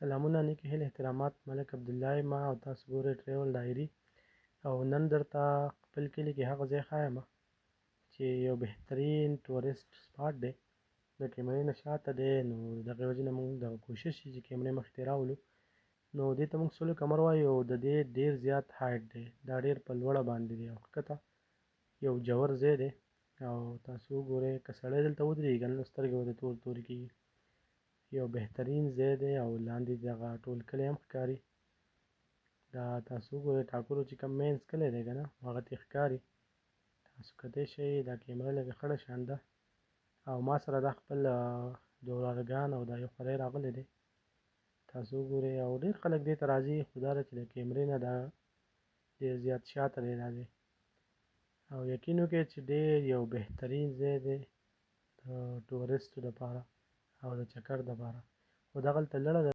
سلامونه نیکې هیلې احترامات ملک عبدالله یم او تاسو ګورئ ټریول ډایري. او نن درته خپل کلي کې هغه ځای ښایم چې یو بهترین ټورسټ سپاټ دی، د کیمرې نه شاته دی. نو د دغې وجې نه موږ دغه کوشش چې کیمرې مخې ته راولو. نو دې ته موږ سلو کمر وایو او د دې ډېر زیات هایټ دی، دا ډېر په لوړه باندې دی او ښکته یو جوور ځای دی. او تاسو وګورئ که سړی دلته ودرېږي که نه نو سترګې ورته تورې تورې کېږي. یو بهترین ځای دی او لاندې دغه ټول کلی هم ښکاري. دا تاسو وګورئ ټاکلو چې کوم مینس کلی دی که نه هغه ترې ښکاري. تاسو کتی شئ دا کیمره لږه خړه شان ده او ما سره دا خپل دوه ورارګان او دا یو خوری راغلی دی. تاسو وګورئ او ډېر خلک دې ته راځي، خو دا ده چې د کیمرې نه دا ډېر زیات شاته دی دا ځای. او یقین وکړئ چې ډېر یو بهترین ځای دی د ټورسټو دپاره او د چکر دپاره. خو دغلته لړه ده.